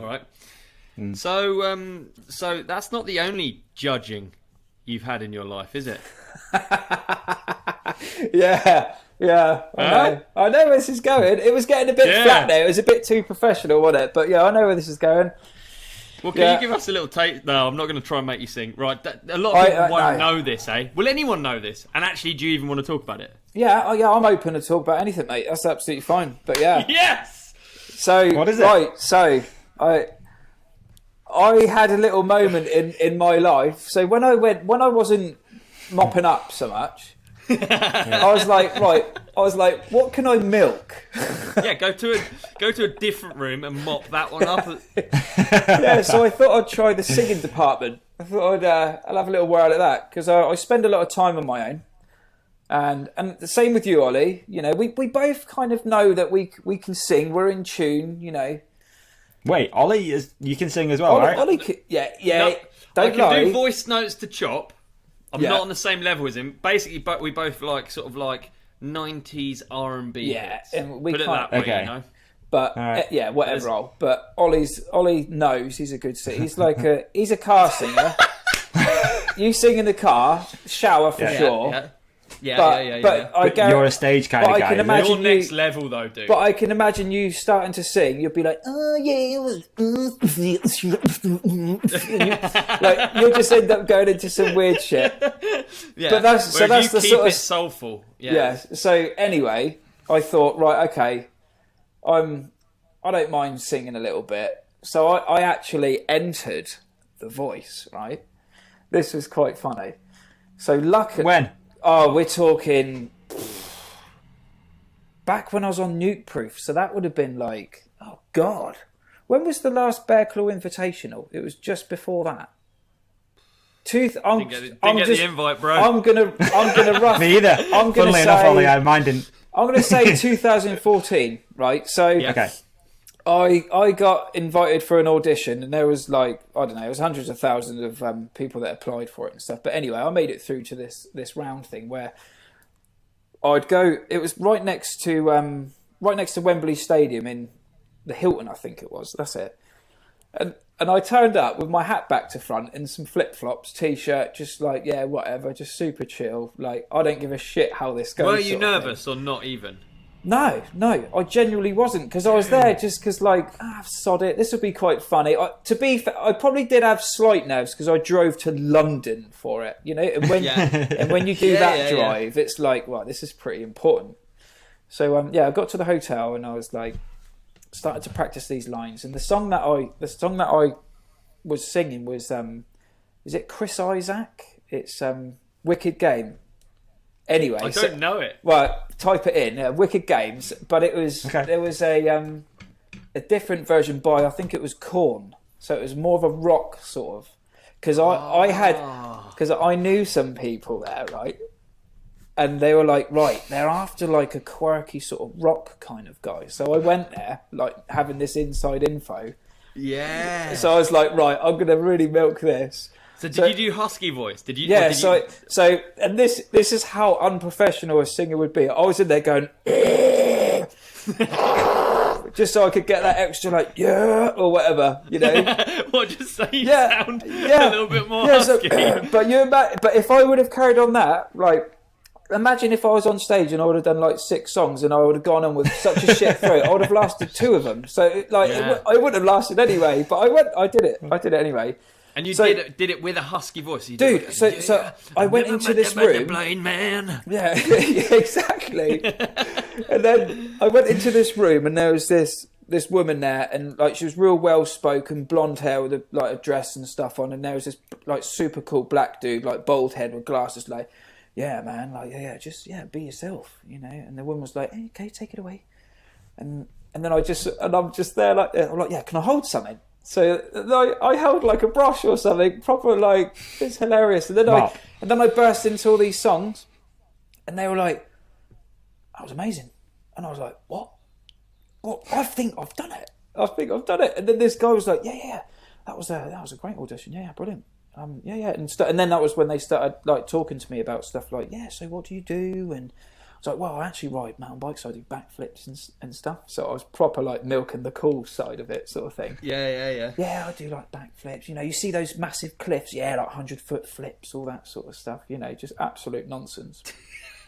All right. So that's not the only judging you've had in your life, is it? Yeah. I know where this is going. It was getting a bit flat there. It was a bit too professional, wasn't it? But yeah, I know where this is going. Well, can you give us a little taste? No, I'm not going to try and make you sing. Right, a lot of people won't know this, eh? Will anyone know this? And actually, do you even want to talk about it? Yeah, I'm open to talk about anything, mate. That's absolutely fine. But yeah. Yes! So, what is it? Right, so I had a little moment in my life. So when I wasn't mopping up so much, I was like, what can I milk? Yeah, go to a different room and mop that one up. Yeah, so I thought I'd try the singing department. I thought I'll have a little whirl at that because I spend a lot of time on my own, and the same with you, Ollie. You know, we both kind of know that we can sing. We're in tune. You know. Wait, Ollie you can sing as well, right? Ollie, yeah. No, don't I can lie. do voice notes to Chop. I'm not on the same level as him. Basically, but we both like sort of like 90s R&B. Yeah, hits. and we Put it can't. that way, Okay. you know. But right. yeah, whatever. But Ollie knows he's a good singer. He's like he's a car singer. You sing in the car, shower for sure. Yeah. But You're a stage kind of guy. I can imagine You're next level though, dude. But I can imagine you starting to sing. You'll be like, oh yeah, it was. Like you'll just end up going into some weird shit. Yeah. But that's you the keep sort it of soulful. yeah. So anyway, I thought, right, okay, I don't mind singing a little bit. So I actually entered The Voice. Right, this was quite funny. So luckily, When? Oh, we're talking back when I was on Nuke Proof. So that would have been like, oh God, when was the last Bear Claw Invitational? It was just before that. Didn't get the invite, bro. I'm gonna rough. Me either. Funnily enough, Ollie, mine didn't. I'm gonna say 2014, right? So Okay. I got invited for an audition, and there was like, I don't know, it was hundreds of thousands of people that applied for it and stuff. But anyway, I made it through to this round thing where I'd go. It was right next to Wembley Stadium in the Hilton, I think it was. That's it. And I turned up with my hat back to front and some flip flops, t-shirt, just like whatever, just super chill. Like I don't give a shit how this goes. Were you nervous or not even? No, I genuinely wasn't because I was there just because, like, sod it. This would be quite funny. To be fair, I probably did have slight nerves because I drove to London for it, you know. And when you do that drive, it's like, well, this is pretty important. So I got to the hotel and I was like, started to practice these lines. And the song that I was singing was, is it Chris Isaac? It's Wicked Game. Anyway, I don't know it. Well, type it in, Wicked Games. But it was there was a different version by, I think it was Korn. So it was more of a rock sort of. Because I knew some people there, right? And they were like, right, they're after like a quirky sort of rock kind of guy. So I went there, like having this inside info. Yeah. So I was like, right, I'm going to really milk this. So did you do husky voice? Did you? Yeah. Did So and this is how unprofessional a singer would be. I was in there going, just so I could get that extra like or whatever, you know. What, just so you sound a little bit more husky. But if I would have carried on that, like, imagine if I was on stage and I would have done like 6 songs and I would have gone on with such a shit throat. I would have lasted 2 of them. So I wouldn't have lasted anyway. But I did it anyway. And you did it with a husky voice. You dude, like, so I went into this room. Blind man. Yeah, exactly. And then I went into this room, and there was this woman there, and like she was real well spoken, blonde hair with a dress and stuff on, and there was this like super cool black dude, like bald head with glasses, like, yeah, man, like just be yourself, you know. And the woman was like, hey, okay, take it away. And then I'm just there like, I'm like, yeah, can I hold something? So I held like a brush or something, proper, like, it's hilarious. And then I burst into all these songs, and they were like, that was amazing. And I was like, what? I think I've done it. And then this guy was like, yeah, that was a great audition. Yeah, brilliant. And then that was when they started like talking to me about stuff like, yeah, so what do you do? And was like, well, I actually ride mountain bikes, so I do backflips and stuff. So I was proper like milking the cool side of it, sort of thing. Yeah. Yeah, I do like backflips. You know, you see those massive cliffs, yeah, like 100-foot flips, all that sort of stuff. You know, just absolute nonsense.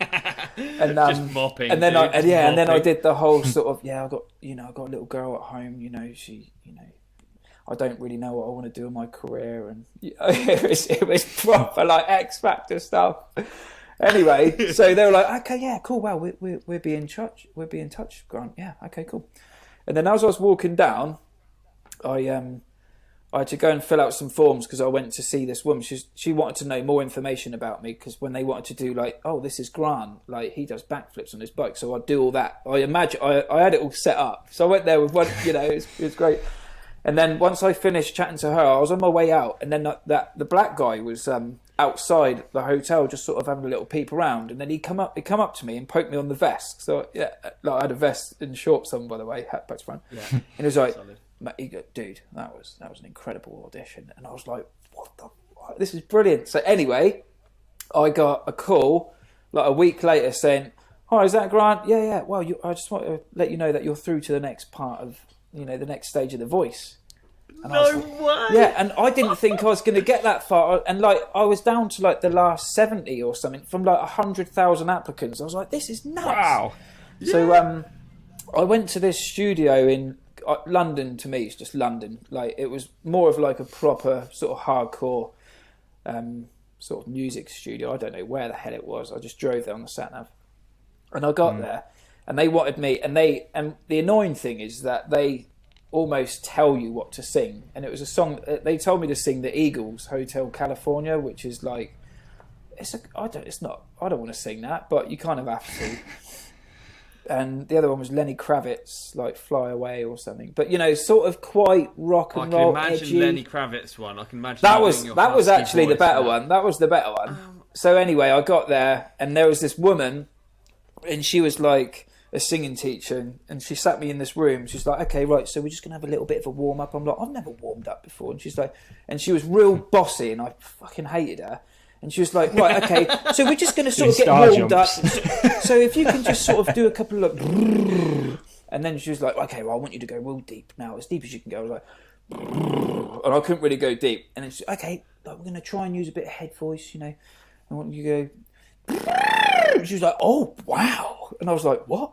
And just mopping. And then dude, and then I did the whole sort of I got a little girl at home. You know, I don't really know what I want to do in my career, and it was proper like X Factor stuff. Anyway, so they were like, okay, yeah, cool. Well, we'll be in touch. We'll be in touch, Grant. Yeah, okay, cool. And then as I was walking down, I had to go and fill out some forms because I went to see this woman. She wanted to know more information about me because when they wanted to do like, oh, this is Grant, like he does backflips on his bike, so I'd do all that. I had it all set up, so I went there with one. You know, it was great. And then once I finished chatting to her, I was on my way out, and then the black guy was outside the hotel, just sort of having a little peep around, and then he come up to me and poked me on the vest. So yeah, like I had a vest and shorts on, by the way, hat back to front. Yeah. And he was like, he go, dude, that was an incredible audition, and I was like, what the fuck? This is brilliant. So anyway, I got a call like a week later saying, hi, is that Grant? Yeah. Well, I just want to let you know that you're through to the next part of, you know, the next stage of The Voice. And no way! Yeah, and I didn't think I was going to get that far. And like, I was down to like the last 70 or something from like 100,000 applicants. I was like, this is nuts. Wow. Yeah. So I went to this studio in London. To me, it's just London. Like, it was more of like a proper sort of hardcore sort of music studio. I don't know where the hell it was. I just drove there on the sat nav, and I got there, and they wanted me. And the annoying thing is that they almost tell you what to sing, and it was a song they told me to sing the Eagles' Hotel California, which is like I don't want to sing that, but you kind of have to. And the other one was Lenny Kravitz, like Fly Away or something, but you know, sort of quite rock and roll, I can imagine edgy. Lenny Kravitz one. I can imagine that was actually the better one. That was the better one. So anyway, I got there, and there was this woman, and she was like a singing teacher, and she sat me in this room. She's like, okay, right, so we're just gonna have a little bit of a warm up. I'm like, I've never warmed up before. And she's like, and she was real bossy, and I fucking hated her. And she was like, right, okay, so we're just gonna sort of get warmed up. So if you can just sort of do a couple of, and then she was like, okay, well, I want you to go real deep now, as deep as you can go. I was like, and I couldn't really go deep. And then she's like, okay, like, we're gonna try and use a bit of head voice, you know. I want you to go. And she was like, oh wow, and I was like, what?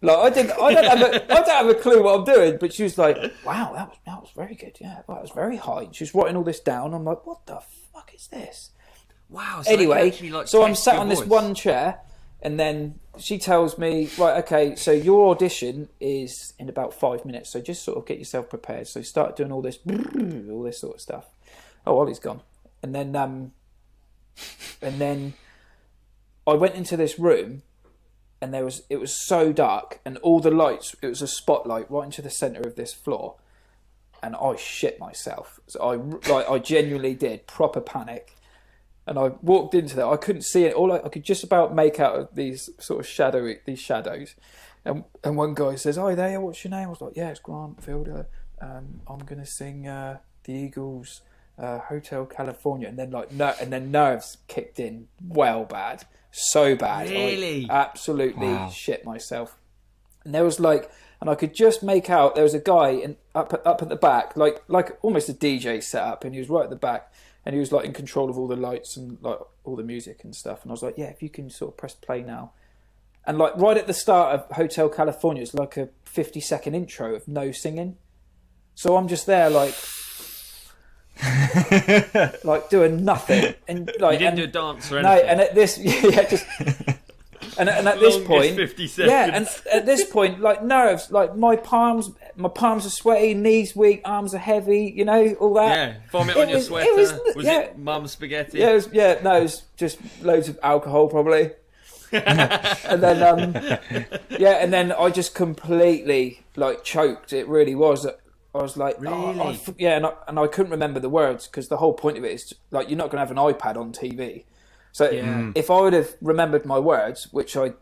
Like, I don't have a clue what I'm doing, but she was like, wow, that was very good. Yeah, that was very high. She was writing all this down. I'm like, what the fuck is this? Wow. So anyway, actually, like, so I'm sat on voice. this one chair, and then she tells me, right, okay, so your audition is in about 5 minutes, so just sort of get yourself prepared. So start doing all this sort of stuff. Oh, Ollie's gone. And then I went into this room, and it was so dark, and all the lights, it was a spotlight right into the centre of this floor, and I shit myself. So I genuinely did, proper panic. And I walked into that. I couldn't see it. I could just about make out of these sort of shadows. And one guy says, "Hi there, what's your name?" I was like, "Yeah, it's Grant Fielder. I'm going to sing the Eagles' Hotel California." And then nerves kicked in, well bad, so bad. Really? I absolutely shit myself. And there was like, and I could just make out there was a guy up at the back, like almost a DJ set up, and he was right at the back. And he was like in control of all the lights and like all the music and stuff. And I was like, yeah, if you can sort of press play now. And like right at the start of Hotel California, it's like a 50-second intro of no singing. So I'm just there like doing nothing. And like, you didn't do a dance or anything. No, and at this, and at this point, 50 seconds. Yeah, and at this point, like nerves, like my palms are sweaty, knees weak, arms are heavy, you know, all that. Yeah, vomit on your sweater. Was it mum's spaghetti? Yeah, it was just loads of alcohol probably. And then and then I just completely like choked. It really was. I was like, really? And I couldn't remember the words because the whole point of it is like you're not going to have an iPad on TV. So if I would have remembered my words, which I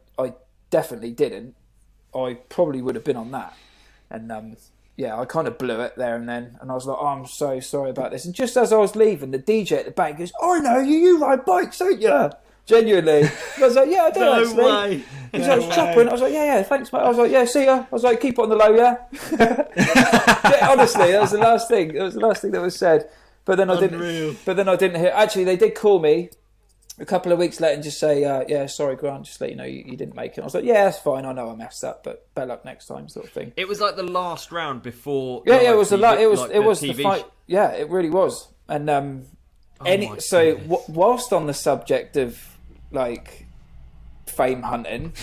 definitely didn't, I probably would have been on that. And I kind of blew it there and then. And I was like, oh, I'm so sorry about this. And just as I was leaving, the DJ at the back goes, I know you ride bikes, don't you? Genuinely. I was like, yeah, I do No actually. way. He was like, it's chopping. I was like, yeah, thanks, mate. I was like, yeah, see ya. I was like, keep it on the low, yeah. Yeah, honestly, that was the last thing. It was the last thing that was said. But then I didn't. But then I didn't hear. Actually, they did call me a couple of weeks later and just say, yeah, sorry, Grant, just let you know you didn't make it. I was like, yeah, that's fine. I know I messed up, but better luck next time, sort of thing. It was like the last round before. Yeah, it was it was TV the fight. Yeah, it really was. And whilst on the subject of like fame hunting,